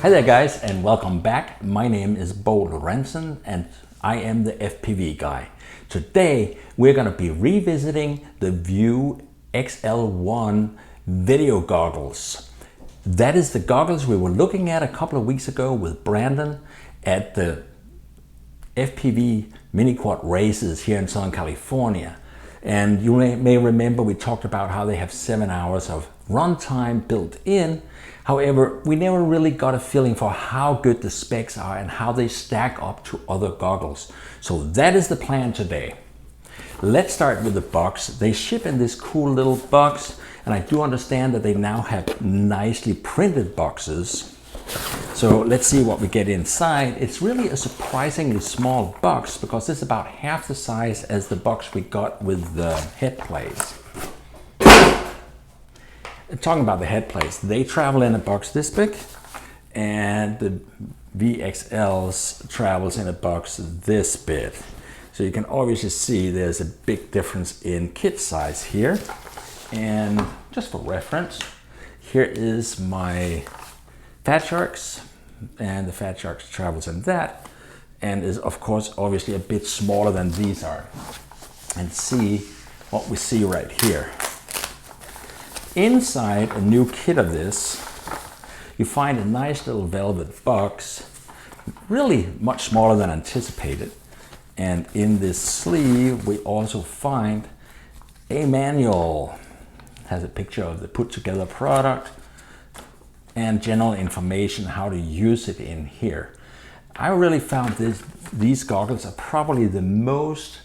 Hi there guys, and welcome back. My name is Bo Lorentzen and I am the FPV guy. Today we're going to be revisiting the Vue VX1 video goggles. That is the goggles we were looking at a couple of weeks ago with Brandon at the FPV mini quad races here in Southern California. And you may remember we talked about how they have 7 hours of runtime built in. However, we never really got a feeling for how good the specs are and how they stack up to other goggles. So that is the plan today. Let's start with the box. They ship in this cool little box, and I do understand that they now have nicely printed boxes. So let's see what we get inside. It's really a surprisingly small box because it's about half the size as the box we got with the HeadPlays. Talking about the HeadPlays, they travel in a box this big, and the VXLs travels in a box this big. So you can obviously see there's a big difference in kit size here. And just for reference, here is my FatSharks, and the FatSharks travels in that, and is of course obviously a bit smaller than these are. And see what we see right here. Inside a new kit of this, you find a nice little velvet box, really much smaller than anticipated. And in this sleeve, we also find a manual. It has a picture of the put together product and general information how to use it in here. I really found these goggles are probably the most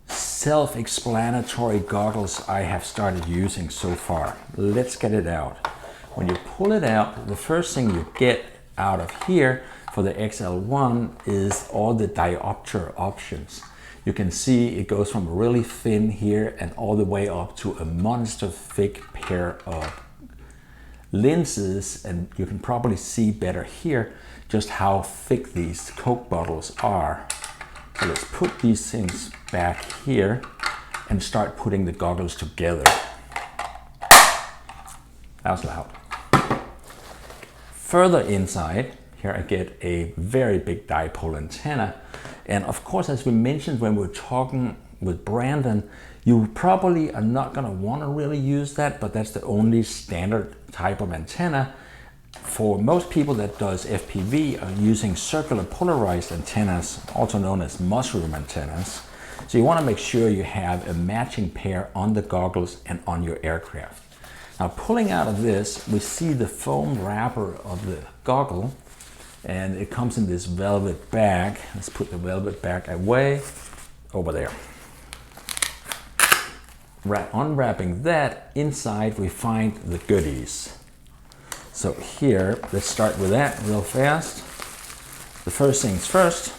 self-explanatory goggles I have started using so far. Let's get it out. When you pull it out, the first thing you get out of here for the XL1 is all the diopter options. You can see it goes from really thin here and all the way up to a monster thick pair of lenses, and you can probably see better here just how thick these Coke bottles are. So let's put these things back here and start putting the goggles together. That was loud. Further inside, here I get a very big dipole antenna. And of course, as we mentioned when we were talking with Brandon, you probably are not going to want to really use that, but that's the only standard type of antenna. For most people that does FPV are using circular polarized antennas, also known as mushroom antennas. So you want to make sure you have a matching pair on the goggles and on your aircraft. Now pulling out of this, we see the foam wrapper of the goggle, and it comes in this velvet bag. Let's put the velvet bag away over there. Unwrapping that, inside we find the goodies. So here, let's start with that real fast. The first things first,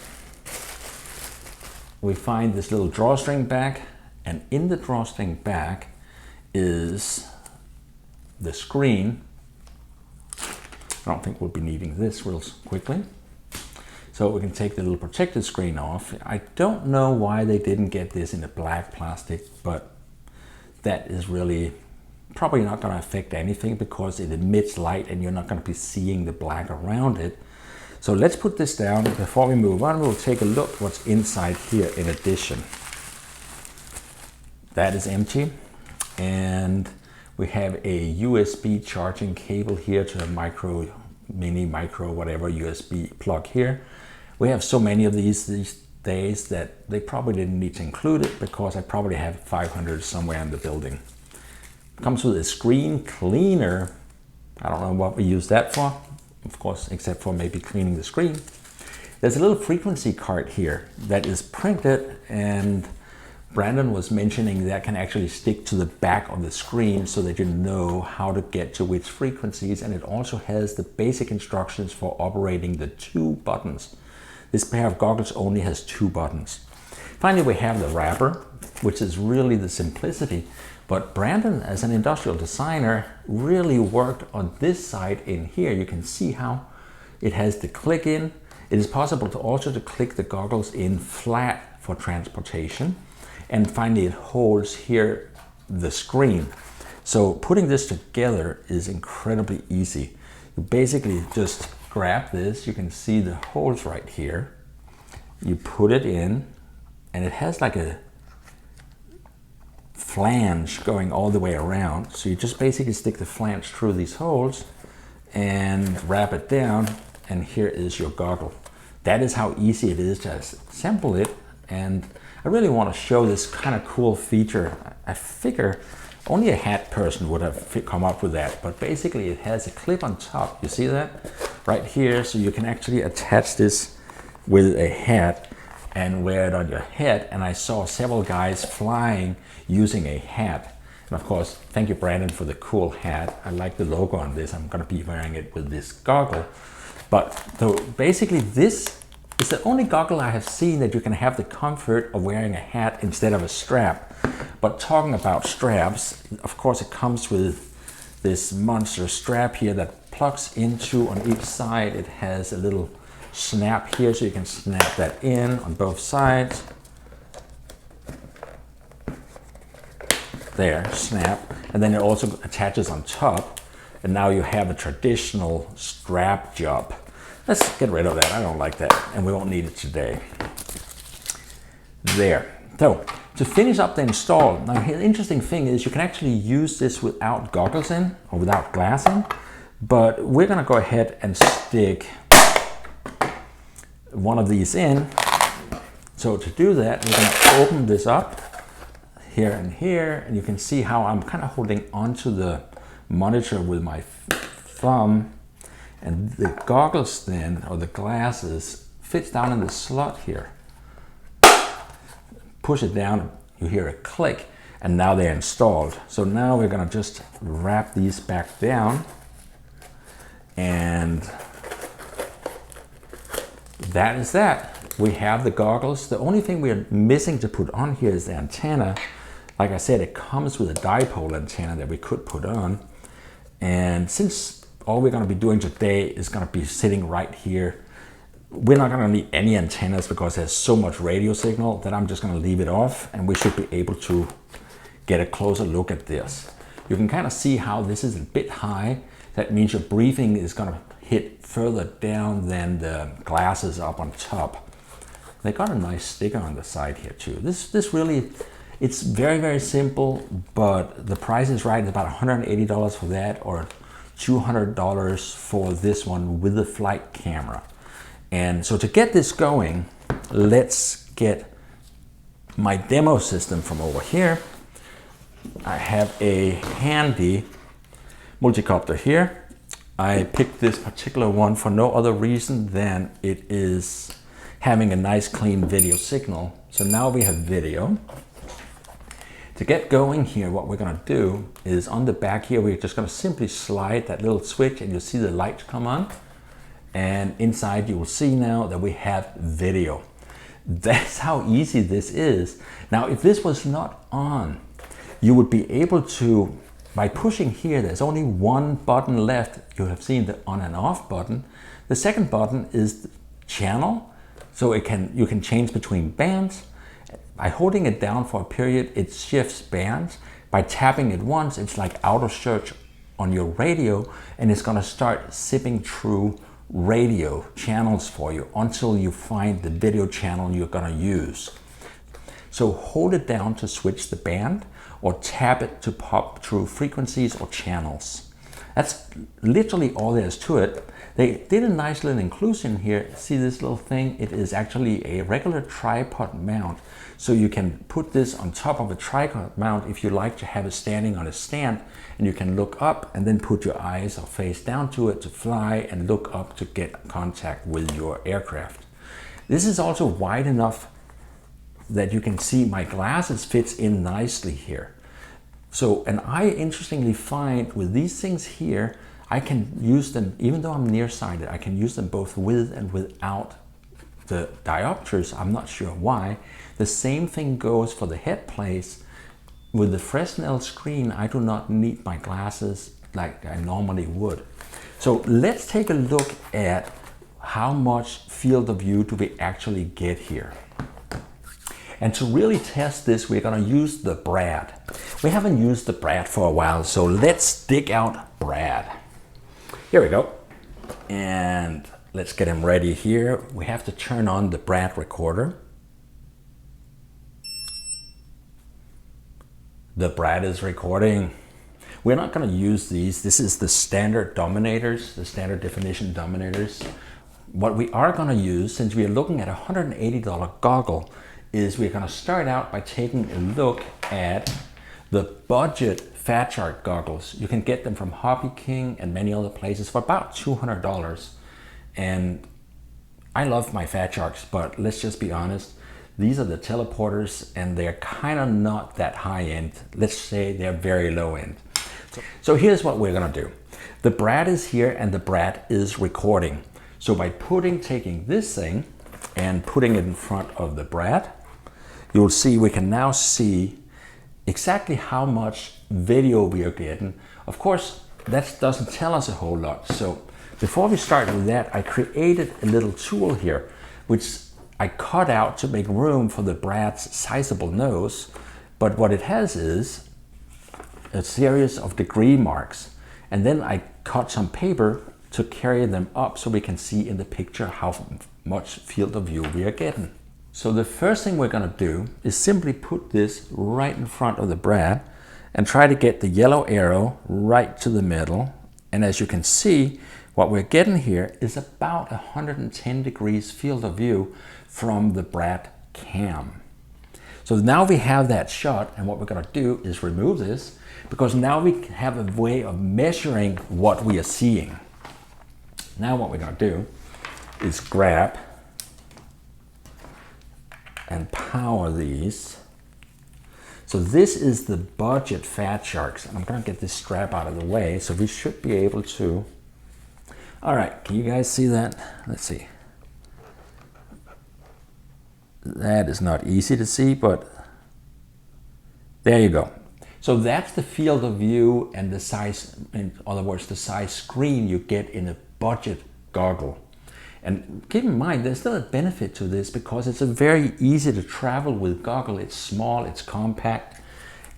we find this little drawstring bag, and in the drawstring bag is the screen. I don't think we'll be needing this real quickly. So we can take the little protected screen off. I don't know why they didn't get this in a black plastic, but that is really probably not going to affect anything because it emits light and you're not going to be seeing the black around it. So let's put this down. Before we move on, we'll take a look what's inside here in addition. That is empty, and we have a USB charging cable here to a mini micro whatever USB plug here. We have so many of these days that they probably didn't need to include it because I probably have 500 somewhere in the building. Comes with a screen cleaner. I don't know what we use that for, of course, except for maybe cleaning the screen. There's a little frequency card here that is printed, and Brandon was mentioning that can actually stick to the back of the screen so that you know how to get to which frequencies, and it also has the basic instructions for operating the 2 buttons. This pair of goggles only has 2 buttons. Finally, we have the wrapper, which is really the simplicity. But Brandon, as an industrial designer, really worked on this side in here. You can see how it has the click in. It is possible to also click the goggles in flat for transportation. And finally, it holds here the screen. So putting this together is incredibly easy. You basically just grab this, you can see the holes right here. You put it in, and it has like a flange going all the way around. So you just basically stick the flange through these holes and wrap it down, and here is your goggle. That is how easy it is to assemble it, and I really want to show this kind of cool feature. I figure only a hat person would have come up with that, but basically it has a clip on top. You see that right here? So you can actually attach this with a hat and wear it on your head. And I saw several guys flying using a hat. And of course, thank you, Brandon, for the cool hat. I like the logo on this. I'm going to be wearing it with this goggle. But so basically this is the only goggle I have seen that you can have the comfort of wearing a hat instead of a strap. But talking about straps, of course it comes with this monster strap here that plugs into on each side. It has a little snap here, so you can snap that in on both sides. There, snap. And then it also attaches on top. And now you have a traditional strap job. Let's get rid of that. I don't like that, and we won't need it today. There. So to finish up the install, now the interesting thing is you can actually use this without goggles in or without glass in, but we're going to go ahead and stick one of these in. So to do that, we're going to open this up here and here, and you can see how I'm kind of holding onto the monitor with my thumb. And the goggles then, or the glasses, fits down in the slot here. Push it down, you hear a click, and now they're installed. So now we're gonna just wrap these back down, and that is that. We have the goggles. The only thing we're missing to put on here is the antenna. Like I said, it comes with a dipole antenna that we could put on. And since all we're going to be doing today is going to be sitting right here, we're not going to need any antennas because there's so much radio signal that I'm just going to leave it off, and we should be able to get a closer look at this. You can kind of see how this is a bit high. That means your briefing is going to hit further down than the glasses up on top. They got a nice sticker on the side here too. This really, it's very, very simple, but the price is right. It's about $180 for that, or $200 for this one with the flight camera. And so to get this going, let's get my demo system from over here. I have a handy multicopter here. I picked this particular one for no other reason than it is having a nice clean video signal. So now we have video. To get going here, what we're going to do is on the back here, we're just going to simply slide that little switch, and you'll see the lights come on. And inside you will see now that we have video. That's how easy this is. Now, if this was not on, you would be able to, by pushing here, there's only one button left. You have seen the on and off button. The second button is the channel. So you can change between bands. By holding it down for a period, it shifts bands. By tapping it once, it's like auto search on your radio, and it's going to start zipping through radio channels for you until you find the video channel you're going to use. So hold it down to switch the band, or tap it to pop through frequencies or channels. That's literally all there is to it. They did a nice little inclusion here. See this little thing? It is actually a regular tripod mount. So you can put this on top of a tripod mount if you like to have it standing on a stand, and you can look up and then put your eyes or face down to it to fly and look up to get contact with your aircraft. This is also wide enough that you can see my glasses fits in nicely here. So, and I interestingly find with these things here, I can use them, even though I'm nearsighted, I can use them both with and without the diopters. I'm not sure why. The same thing goes for the HeadPlays. With the Fresnel screen, I do not need my glasses like I normally would. So let's take a look at how much field of view do we actually get here. And to really test this, we're going to use the Brad. We haven't used the Brad for a while, so let's dig out Brad. Here we go. And let's get him ready here. We have to turn on the Brad recorder. The Brad is recording. We're not going to use these. This is the standard dominators, the standard definition dominators. What we are going to use, since we are looking at a $180 goggle, is we're going to start out by taking a look at the budget FatShark goggles. You can get them from Hobby King and many other places for about $200. And I love my FatSharks, but let's just be honest, these are the teleporters and they're kind of not that high end. Let's say they're very low end. So here's what we're gonna do. The Brad is here and the Brad is recording. So by taking this thing and putting it in front of the Brad, you'll see we can now see exactly how much video we are getting. Of course, that doesn't tell us a whole lot. So before we start with that, I created a little tool here, which I cut out to make room for the Brad's sizable nose. But what it has is a series of degree marks. And then I cut some paper to carry them up so we can see in the picture how much field of view we are getting. So the first thing we're going to do is simply put this right in front of the Brad and try to get the yellow arrow right to the middle. And as you can see, what we're getting here is about 110 degrees field of view from the Brad cam. So now we have that shot, and what we're going to do is remove this, because now we have a way of measuring what we are seeing. Now what we're going to do is grab and power these. So this is the budget FatSharks, and I'm going to get this strap out of the way, so we should be able to. All right, can you guys see that? Let's see. That is not easy to see, but there you go. So that's the field of view and the size, in other words, the size screen you get in a budget goggle. And keep in mind, there's still a benefit to this because it's a very easy to travel with goggle. It's small, it's compact,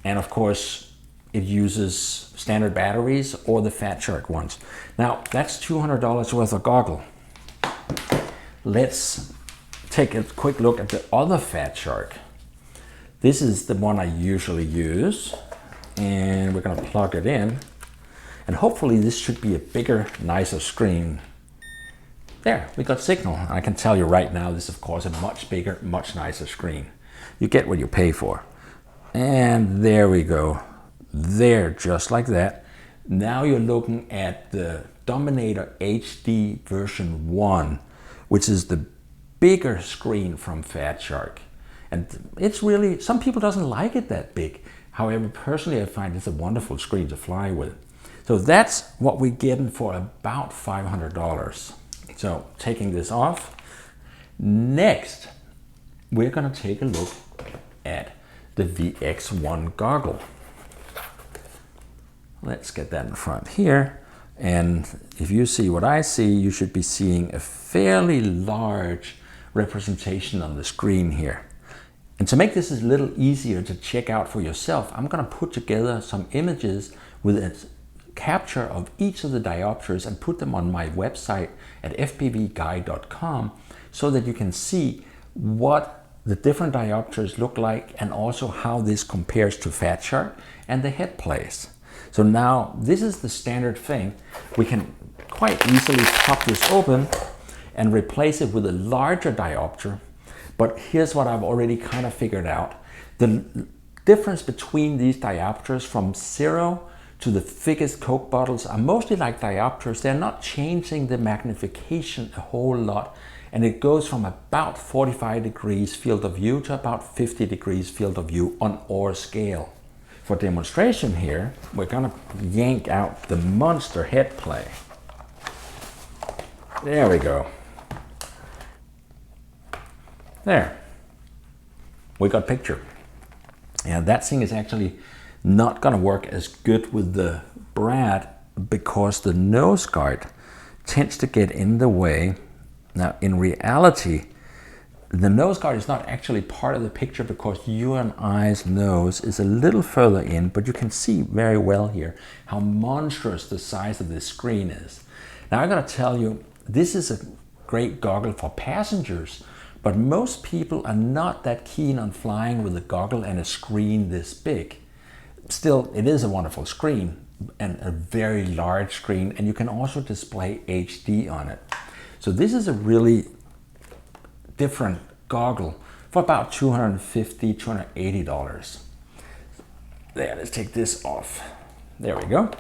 and of course, it uses standard batteries or the FatShark ones. Now, that's $200 worth of goggle. Let's take a quick look at the other FatShark. This is the one I usually use, and we're going to plug it in. And hopefully this should be a bigger, nicer screen. There, we got signal. I can tell you right now, this is of course a much bigger, much nicer screen. You get what you pay for. And there we go. There, just like that. Now you're looking at the Dominator HD version 1, which is the bigger screen from FatShark. And it's really, some people doesn't like it that big. However, personally, I find it's a wonderful screen to fly with. So that's what we're getting for about $500. So taking this off, next, we're gonna take a look at the VX1 goggle. Let's get that in front here. And if you see what I see, you should be seeing a fairly large representation on the screen here. And to make this a little easier to check out for yourself, I'm going to put together some images with a capture of each of the diopters and put them on my website at fpvguide.com so that you can see what the different diopters look like and also how this compares to FatShark and the HeadPlays. So now this is the standard thing. We can quite easily pop this open and replace it with a larger diopter. But here's what I've already kind of figured out. The difference between these diopters from 0 to the biggest Coke bottles are mostly like diopters. They're not changing the magnification a whole lot. And it goes from about 45 degrees field of view to about 50 degrees field of view on our scale. For demonstration here, we're gonna yank out the monster HeadPlay. There we go. There, we got picture. And that thing is actually not gonna work as good with the Brad because the nose guard tends to get in the way. Now, in reality, the nose guard is not actually part of the picture because you and I's nose is a little further in, but you can see very well here how monstrous the size of this screen is. Now I gotta tell you, this is a great goggle for passengers, but most people are not that keen on flying with a goggle and a screen this big. Still, it is a wonderful screen and a very large screen, and you can also display HD on it. So this is a really different goggle for about $250, $280. There, let's take this off. There we go.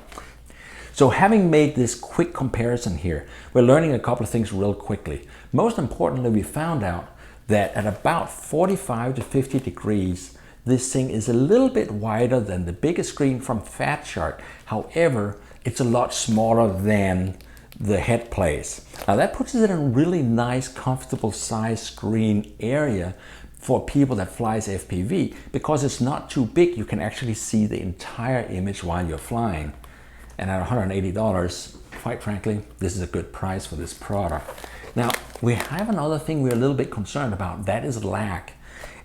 So having made this quick comparison here, we're learning a couple of things real quickly. Most importantly, we found out that at about 45 to 50 degrees, this thing is a little bit wider than the biggest screen from FatShark. However, it's a lot smaller than the HeadPlays. Now that puts it in a really nice, comfortable size screen area for people that flies FPV. Because it's not too big, you can actually see the entire image while you're flying. And at $180, quite frankly, this is a good price for this product. Now, we have another thing we're a little bit concerned about, that is lag.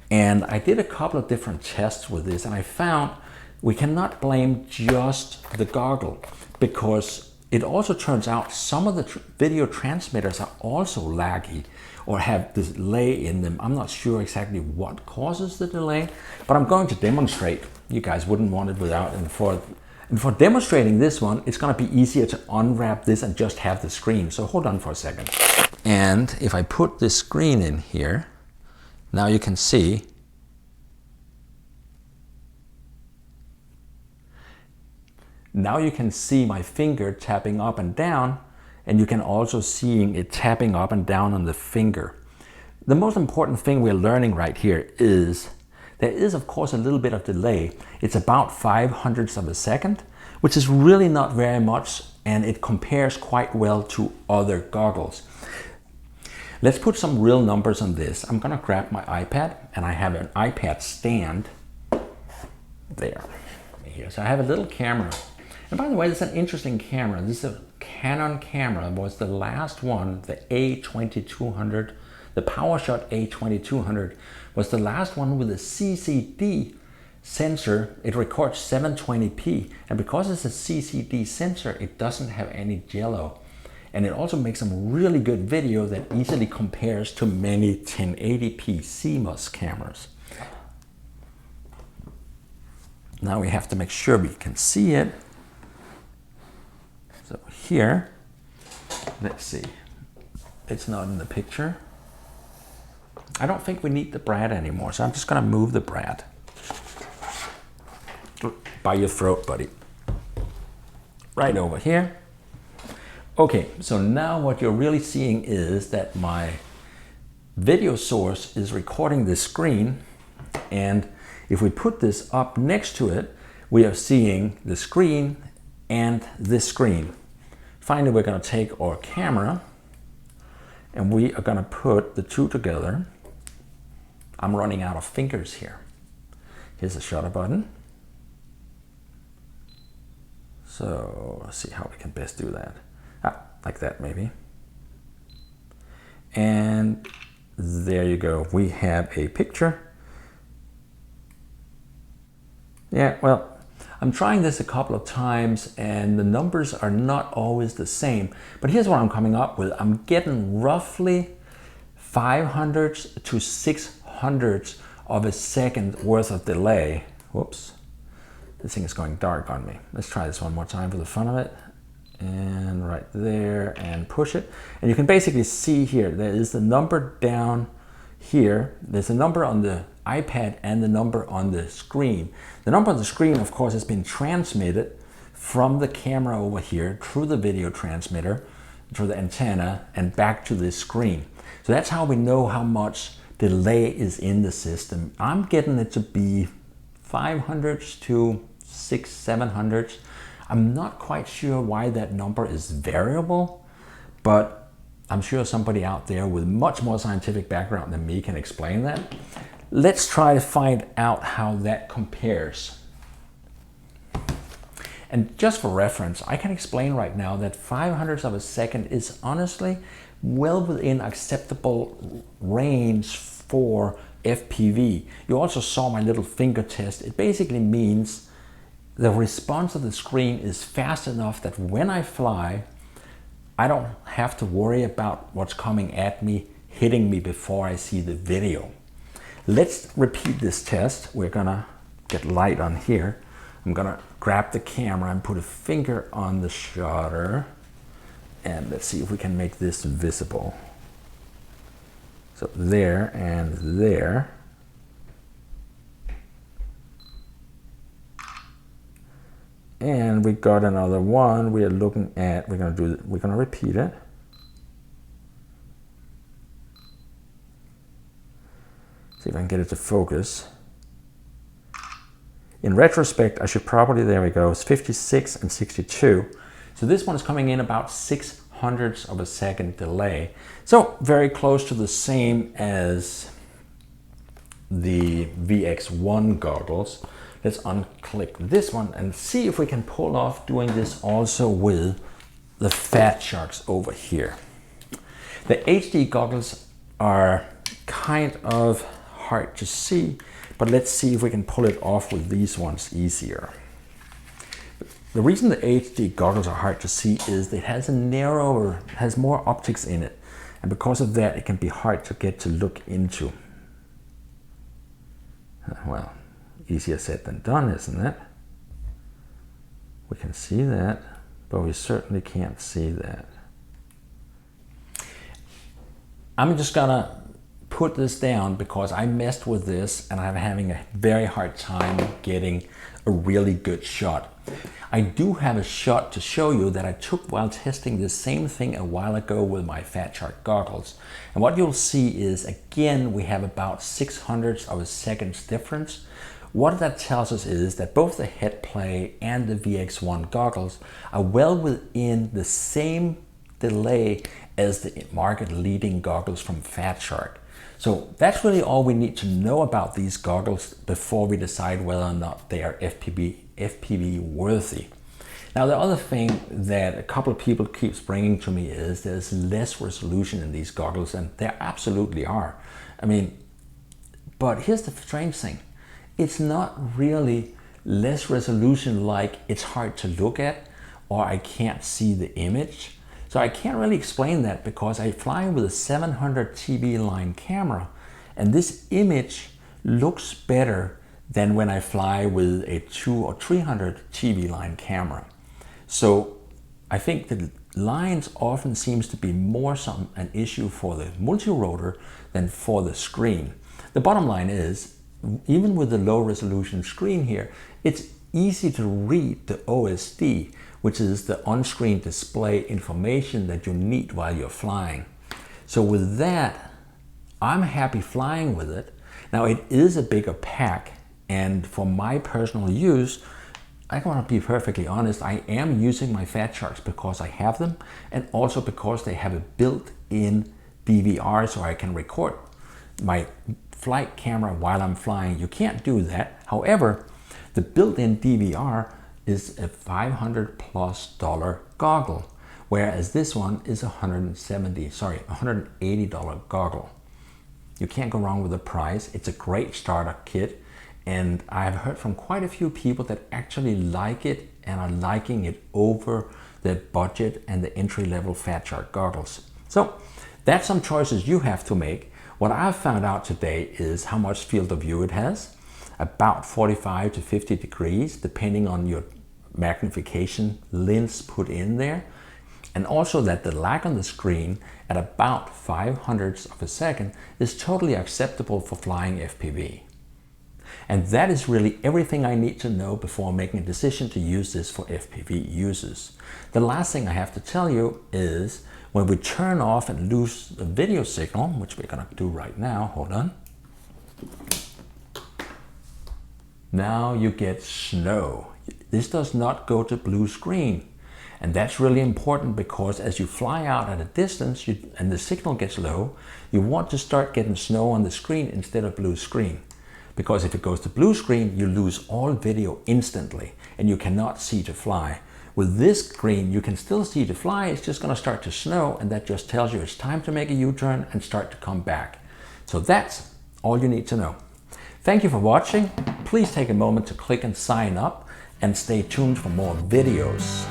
And I did a couple of different tests with this, and I found we cannot blame just the goggle, because it also turns out some of the video transmitters are also laggy or have delay in them. I'm not sure exactly what causes the delay, but I'm going to demonstrate. You guys wouldn't want it without. And for demonstrating this one, it's going to be easier to unwrap this and just have the screen. So hold on for a second. And if I put this screen in here, now you can see my finger tapping up and down, and you can also see it tapping up and down on the finger. The most important thing we're learning right here is there is, of course, a little bit of delay. It's about 5/100ths of a second, which is really not very much, and it compares quite well to other goggles. Let's put some real numbers on this. I'm gonna grab my iPad, and I have an iPad stand there. Here. So I have a little camera. And by the way, this is an interesting camera. This is a Canon camera. It was the last one, the A2200, the PowerShot A2200 was the last one with a CCD sensor. It records 720p, and because it's a CCD sensor, it doesn't have any jello. And it also makes some really good video that easily compares to many 1080p CMOS cameras. Now we have to make sure we can see it. So here, let's see, it's not in the picture. I don't think we need the brad anymore, so I'm just gonna move the brad. By your throat, buddy. Right over here. Okay, so now what you're really seeing is that my video source is recording this screen, and if we put this up next to it, we are seeing the screen and this screen. Finally, we're going to take our camera and we are going to put the two together. I'm running out of fingers here. Here's the shutter button. So let's see how we can best do that. Like that maybe. And there you go. We have a picture. Yeah, well, I'm trying this a couple of times and the numbers are not always the same. But here's what I'm coming up with. I'm getting roughly 5/100ths to 6/100ths of a second worth of delay. Whoops. This thing is going dark on me. Let's try this one more time for the fun of it. And right there, and push it. And you can basically see here, there is the number down here. There's a number on the iPad and the number on the screen. The number on the screen, of course, has been transmitted from the camera over here through the video transmitter, through the antenna, and back to the screen. So that's how we know how much delay is in the system. I'm getting it to be 5/100ths to 600-700ths. I'm not quite sure why that number is variable, but I'm sure somebody out there with much more scientific background than me can explain that. Let's try to find out how that compares. And just for reference, I can explain right now that 5/100ths of a second is honestly well within acceptable range for FPV. You also saw my little finger test. It basically means the response of the screen is fast enough that when I fly, I don't have to worry about what's coming at me, hitting me before I see the video. Let's repeat this test. We're gonna get light on here. I'm gonna grab the camera and put a finger on the shutter, and let's see if we can make this visible. So there and there. And we got another one. We are looking at, we're gonna repeat it. See if I can get it to focus. In retrospect, I should probably, there we go, it's 56 and 62. So this one is coming in about 6/100ths of a second delay. So very close to the same as the VX1 goggles. Let's unclick this one and see if we can pull off doing this also with the FatSharks over here. The HD goggles are kind of hard to see, but let's see if we can pull it off with these ones easier. The reason the HD goggles are hard to see is it has has more optics in it, and because of that it can be hard to get to look into. Well, easier said than done, isn't it? We can see that, but we certainly can't see that. I'm just gonna put this down because I messed with this and I'm having a very hard time getting a really good shot. I do have a shot to show you that I took while testing the same thing a while ago with my FatShark goggles. And what you'll see is, again, we have about 6/100ths of a second's difference. What that tells us is that both the HeadPlay and the VX1 goggles are well within the same delay as the market leading goggles from FatShark. So that's really all we need to know about these goggles before we decide whether or not they are FPV worthy. Now, the other thing that a couple of people keeps bringing to me is there's less resolution in these goggles, and there absolutely are. I mean, but here's the strange thing. It's not really less resolution like it's hard to look at or I can't see the image. So I can't really explain that because I fly with a 700 TV line camera, and this image looks better than when I fly with a 200 or 300 TV line camera. So I think the lines often seems to be more an issue for the multi-rotor than for the screen. The bottom line is, even with the low resolution screen here, it's easy to read the OSD, which is the on-screen display information that you need while you're flying. So with that, I'm happy flying with it. Now, it is a bigger pack, and for my personal use, I want to be perfectly honest, I am using my FatSharks because I have them, and also because they have a built-in DVR so I can record my flight camera while I'm flying. You can't do that. However, the built-in DVR is a $500+ goggle, whereas this one is $180 goggle. You can't go wrong with the price. It's a great starter kit, and I've heard from quite a few people that actually like it and are liking it over the budget and the entry-level FatShark goggles. So that's some choices you have to make. What I've found out today is how much field of view it has, about 45 to 50 degrees, depending on your magnification lens put in there. And also that the lag on the screen at about 5/100ths of a second is totally acceptable for flying FPV. And that is really everything I need to know before making a decision to use this for FPV uses. The last thing I have to tell you is when we turn off and lose the video signal, which we're gonna do right now, hold on. Now you get snow. This does not go to blue screen. And that's really important because as you fly out at a distance and the signal gets low, you want to start getting snow on the screen instead of blue screen. Because if it goes to blue screen, you lose all video instantly and you cannot see to fly. With this screen, you can still see to fly, it's just gonna start to snow, and that just tells you it's time to make a U-turn and start to come back. So that's all you need to know. Thank you for watching. Please take a moment to click and sign up and stay tuned for more videos.